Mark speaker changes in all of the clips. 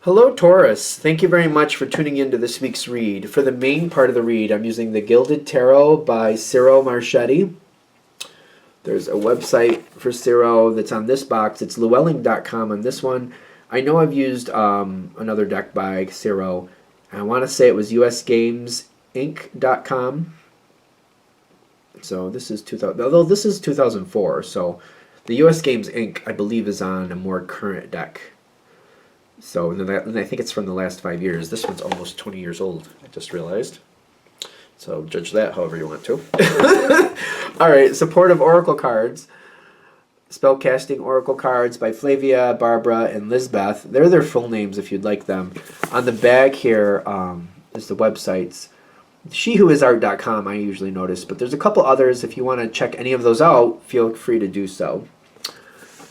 Speaker 1: Hello, Taurus. Thank you very much for tuning in to this week's read. For the main part of the read, I'm using the Gilded Tarot by Ciro Marchetti. There's a website for Ciro that's on this box. It's llewellyn.com on this one. I know I've used another deck by Ciro. I want to say it was usgamesinc.com. So this is 2000, although this is 2004. So the US Games Inc. I believe is on a more current deck. So and I think it's from the last 5 years. This one's almost 20 years old, I just realized. So judge that however you want to. Alright, supportive oracle cards. Spellcasting oracle cards by Flavia, Barbara, and Lizbeth. They're their full names if you'd like them. On the back here is the websites. SheWhoIsArt.com I usually notice, but there's a couple others. If you want to check any of those out, feel free to do so.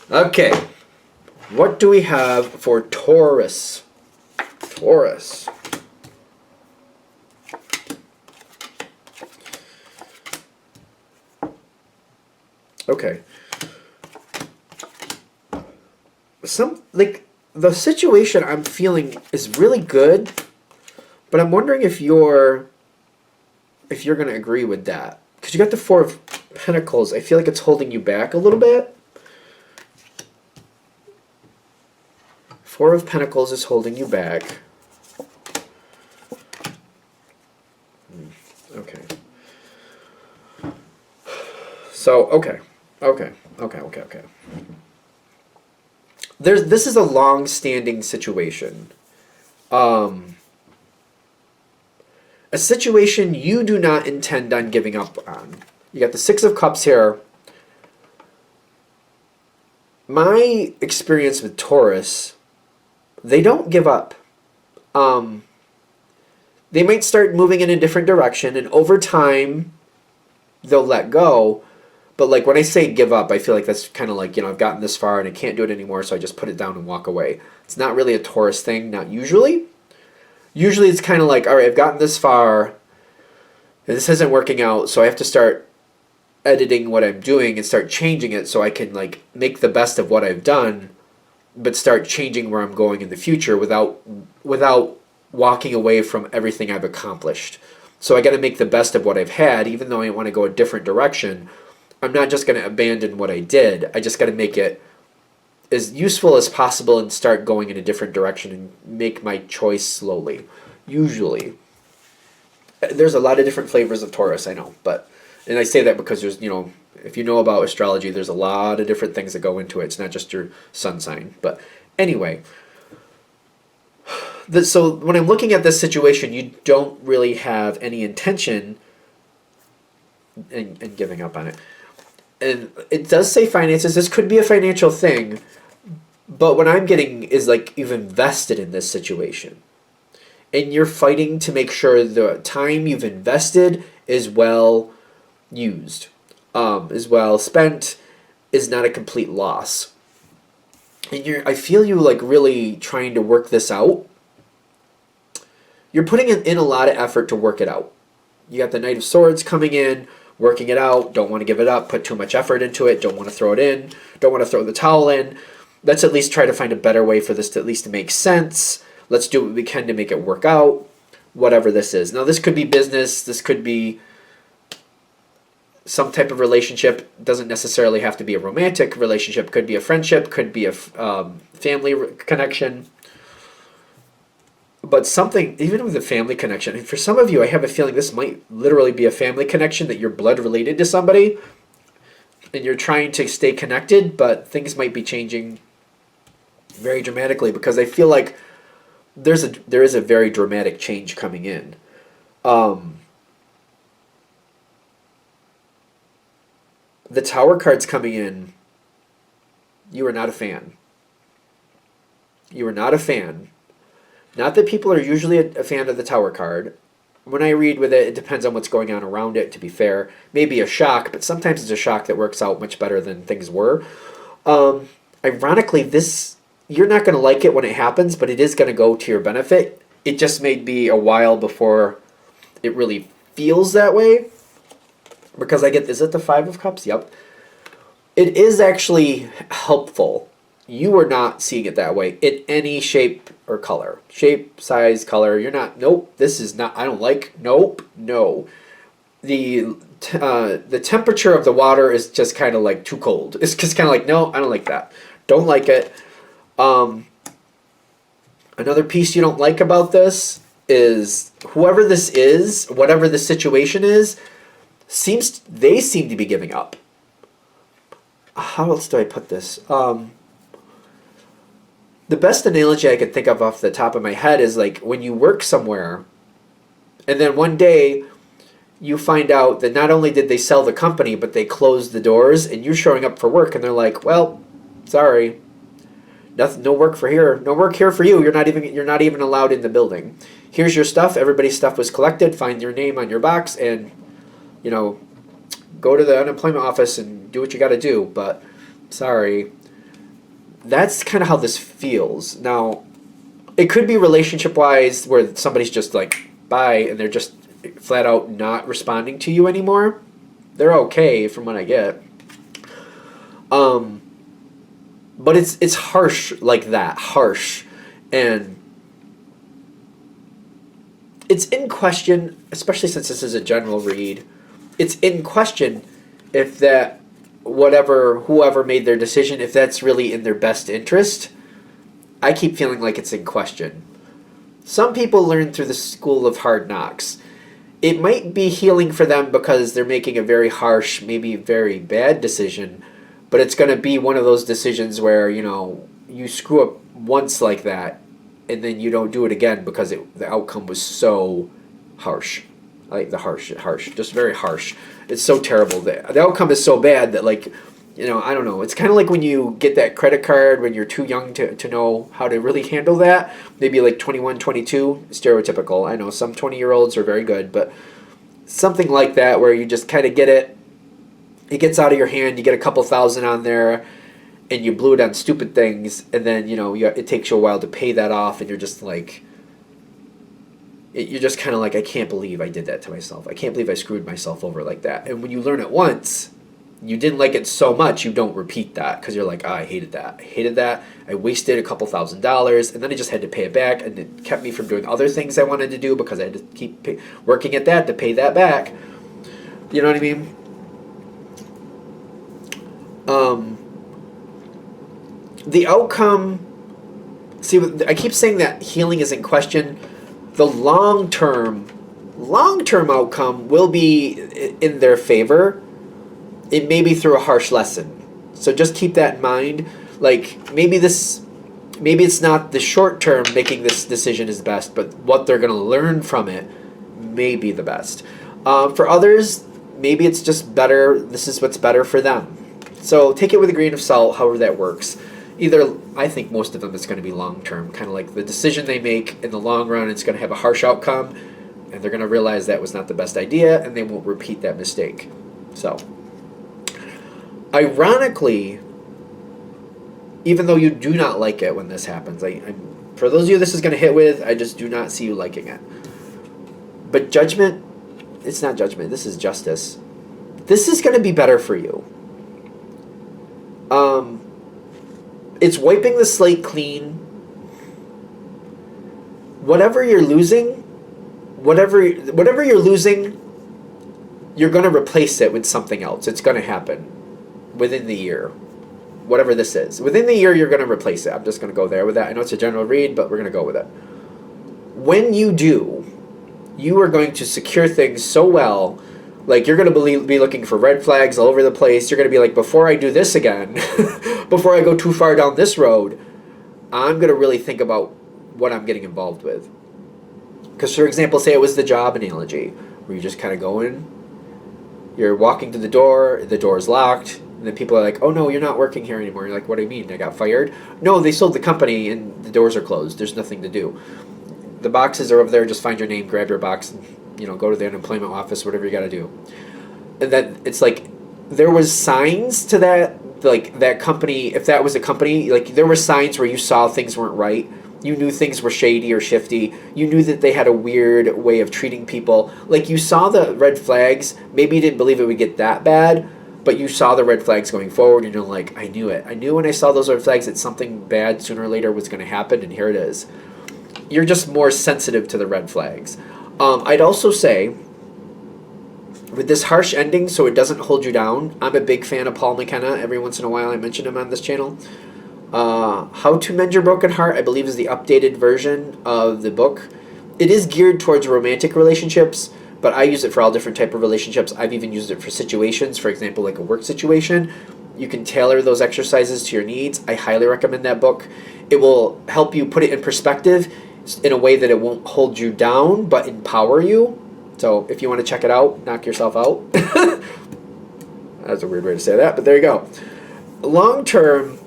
Speaker 1: Okay. What do we have for Taurus? Taurus. Okay. The situation I'm feeling is really good, but I'm wondering if you're going to agree with that. Because you got the Four of Pentacles. I feel like it's holding you back a little bit. Four of Pentacles is holding you back. Okay. So, okay. This is a long-standing situation. A situation you do not intend on giving up on. You got the Six of Cups here. My experience with Taurus, they don't give up. They might start moving in a different direction, and over time, they'll let go. But like when I say give up, I feel like that's kind of like, I've gotten this far and I can't do it anymore, so I just put it down and walk away. It's not really a Taurus thing, not usually. Usually it's kind of like, all right, I've gotten this far, and this isn't working out, so I have to start editing what I'm doing and start changing it so I can like make the best of what I've done, but start changing where I'm going in the future without walking away from everything I've accomplished. So I got to make the best of what I've had, even though I want to go a different direction. I'm not just going to abandon what I did. I just got to make it as useful as possible and start going in a different direction and make my choice slowly. Usually. There's a lot of different flavors of Taurus, I know. And I say that because there's, if you know about astrology, there's a lot of different things that go into it. It's not just your sun sign. But anyway. So when I'm looking at this situation, you don't really have any intention in giving up on it. And it does say finances. This could be a financial thing. But what I'm getting is like you've invested in this situation. And you're fighting to make sure the time you've invested is well used, is well spent, is not a complete loss. And I feel you like really trying to work this out. You're putting in a lot of effort to work it out. You got the Knight of Swords coming in, working it out, don't want to give it up, put too much effort into it, don't want to throw it in, don't want to throw the towel in. Let's at least try to find a better way for this to at least make sense. Let's do what we can to make it work out, whatever this is. Now, this could be business. This could be some type of relationship. It doesn't necessarily have to be a romantic relationship. It could be a friendship. Could be a family connection. But something, even with a family connection, and for some of you, I have a feeling this might literally be a family connection, that you're blood related to somebody, and you're trying to stay connected, but things might be changing very dramatically, because I feel like there is a very dramatic change coming in. The Tower card's coming in. You are not a fan. You are not a fan. Not that people are usually a fan of the Tower card. When I read with it, it depends on what's going on around it, to be fair. Maybe a shock, but sometimes it's a shock that works out much better than things were. Ironically, you're not going to like it when it happens, but it is going to go to your benefit. It just may be a while before it really feels that way. Because is it the Five of Cups? Yep. It is actually helpful you are not seeing it that way in any shape or color. Shape, size, color. You're not, nope, this is not, I don't like, nope, no. The temperature of the water is just kind of like too cold. It's just kind of like, no, I don't like that. Don't like it. Another piece you don't like about this is whoever this is, whatever the situation is, they seem to be giving up. How else do I put this? The best analogy I could think of off the top of my head is like when you work somewhere and then one day you find out that not only did they sell the company, but they closed the doors and you're showing up for work and they're like, well, sorry, nothing, no work for here, no work here for you. You're not even allowed in the building. Here's your stuff. Everybody's stuff was collected. Find your name on your box and, go to the unemployment office and do what you got to do. But sorry. That's kind of how this feels. Now, it could be relationship-wise where somebody's just like, bye, and they're just flat out not responding to you anymore. They're okay from what I get. But it's harsh like that. Harsh. And it's in question, especially since this is a general read, it's in question if that whoever made their decision, if that's really in their best interest. I keep feeling like it's in question. Some people learn through the school of hard knocks. It might be healing for them because they're making a very harsh, maybe very bad decision, but it's going to be one of those decisions where, you screw up once like that and then you don't do it again because the outcome was so harsh. I like the harsh, just very harsh. It's so terrible. The outcome is so bad that, like, I don't know. It's kind of like when you get that credit card when you're too young to know how to really handle that. Maybe like 21, 22, stereotypical. I know some 20-year-olds are very good, but something like that where you just kind of get it. It gets out of your hand. You get a couple thousand on there, and you blew it on stupid things, and then, it takes you a while to pay that off, and you're just like... You're just kind of like, I can't believe I did that to myself. I can't believe I screwed myself over like that. And when you learn it once, you didn't like it so much, you don't repeat that because you're like, I hated that. I hated that. I wasted a couple $1,000s, and then I just had to pay it back, and it kept me from doing other things I wanted to do because I had to keep working at that to pay that back. You know what I mean? The outcome... See, I keep saying that healing is in question. The long-term outcome will be in their favor. It may be through a harsh lesson. So just keep that in mind. Like, maybe it's not the short term making this decision is best, but what they're going to learn from it may be the best. For others, maybe it's just better. This is what's better for them. So take it with a grain of salt, however that works. Either, I think most of them it's going to be long-term, kind of like the decision they make in the long run, it's going to have a harsh outcome, and they're going to realize that was not the best idea, and they won't repeat that mistake. So, ironically, even though you do not like it when this happens, for those of you this is going to hit with, I just do not see you liking it. But judgment, it's not judgment, this is justice. This is going to be better for you. It's wiping the slate clean. Whatever you're losing, you're going to replace it with something else. It's going to happen within the year. Whatever this is. Within the year, you're going to replace it. I'm just going to go there with that. I know it's a general read, but we're going to go with it. When you do, you are going to secure things so well. Like, you're going to be looking for red flags all over the place. You're going to be like, before I do this again, before I go too far down this road, I'm going to really think about what I'm getting involved with. Because, for example, say it was the job analogy, where you just kind of go in, you're walking to the door is locked, and then people are like, oh, no, you're not working here anymore. You're like, what do you mean? I got fired? No, they sold the company, and the doors are closed. There's nothing to do. The boxes are over there. Just find your name, grab your box, and go to the unemployment office, whatever you got to do. And then it's like there was signs to that, like that company, if that was a company, like there were signs where you saw things weren't right. You knew things were shady or shifty. You knew that they had a weird way of treating people. Like you saw the red flags. Maybe you didn't believe it would get that bad, but you saw the red flags going forward, and you're like, I knew it. I knew when I saw those red flags that something bad sooner or later was going to happen, and here it is. You're just more sensitive to the red flags. I'd also say, with this harsh ending, so it doesn't hold you down, I'm a big fan of Paul McKenna. Every once in a while I mention him on this channel. How to Mend Your Broken Heart, I believe, is the updated version of the book. It is geared towards romantic relationships, but I use it for all different type of relationships. I've even used it for situations, for example, like a work situation. You can tailor those exercises to your needs. I highly recommend that book. It will help you put it in perspective in a way that it won't hold you down, but empower you. So if you want to check it out, knock yourself out. That's a weird way to say that, but there you go. Long term,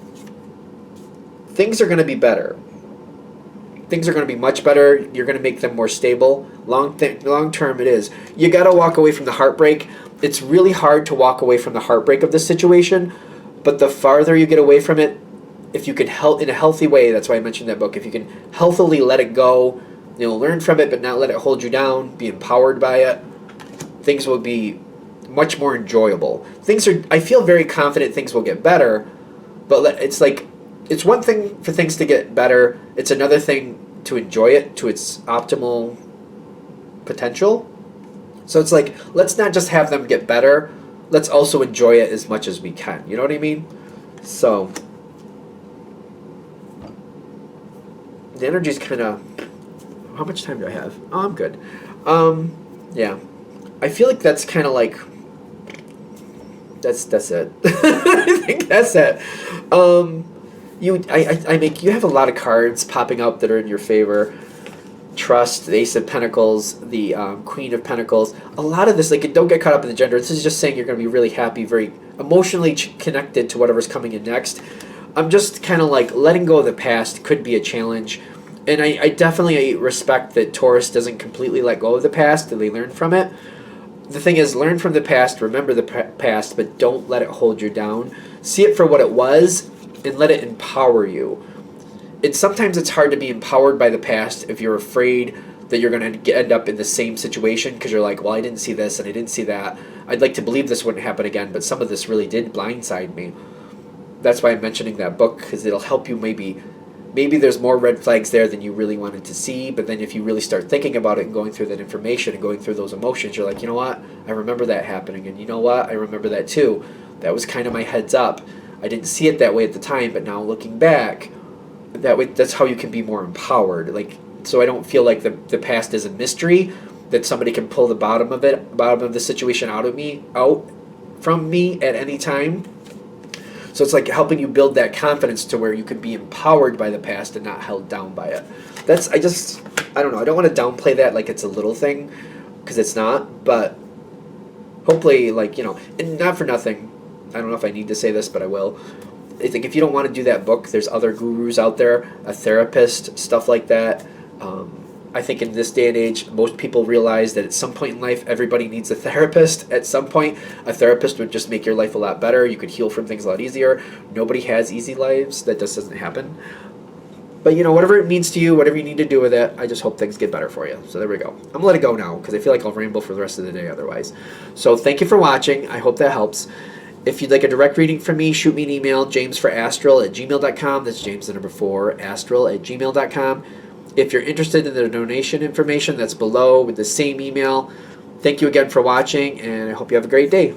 Speaker 1: things are going to be better. Things are going to be much better. You're going to make them more stable. Long term it is. You got to walk away from the heartbreak. It's really hard to walk away from the heartbreak of this situation, but the farther you get away from it, if you can help in a healthy way, that's why I mentioned that book, if you can healthily let it go, learn from it, but not let it hold you down, be empowered by it, things will be much more enjoyable. I feel very confident things will get better, but it's one thing for things to get better. It's another thing to enjoy it to its optimal potential. So it's like, let's not just have them get better. Let's also enjoy it as much as we can. You know what I mean? So the energy's kind of... How much time do I have? Oh, I'm good. Yeah. I feel like that's kind of like... That's it. I think that's it. You have a lot of cards popping up that are in your favor. Trust, the Ace of Pentacles, the Queen of Pentacles. A lot of this, don't get caught up in the gender. This is just saying you're going to be really happy, very emotionally connected to whatever's coming in next. I'm just kind of like letting go of the past could be a challenge. And I definitely respect that Taurus doesn't completely let go of the past, and they learn from it. The thing is, learn from the past, remember the past, but don't let it hold you down. See it for what it was, and let it empower you. And sometimes it's hard to be empowered by the past if you're afraid that you're going to end up in the same situation, because you're like, well, I didn't see this and I didn't see that. I'd like to believe this wouldn't happen again, but some of this really did blindside me. That's why I'm mentioning that book, because it'll help you maybe there's more red flags there than you really wanted to see, but then if you really start thinking about it and going through that information and going through those emotions, you're like, you know what? I remember that happening, and you know what? I remember that too. That was kind of my heads up. I didn't see it that way at the time, but now looking back, that's how you can be more empowered. So I don't feel like the past is a mystery, that somebody can pull the bottom of the situation out from me at any time. So it's like helping you build that confidence to where you can be empowered by the past and not held down by it. I don't know. I don't want to downplay that like it's a little thing, because it's not. But hopefully, and not for nothing, I don't know if I need to say this, but I will. I think if you don't want to do that book, there's other gurus out there, a therapist, stuff like that. I think in this day and age, most people realize that at some point in life, everybody needs a therapist. At some point, a therapist would just make your life a lot better. You could heal from things a lot easier. Nobody has easy lives. That just doesn't happen. But, whatever it means to you, whatever you need to do with it, I just hope things get better for you. So there we go. I'm going to let it go now, because I feel like I'll ramble for the rest of the day otherwise. So thank you for watching. I hope that helps. If you'd like a direct reading from me, shoot me an email, jamesforastral@gmail.com. That's James the number 4, astral@gmail.com. If you're interested in the donation information, that's below with the same email. Thank you again for watching, and I hope you have a great day.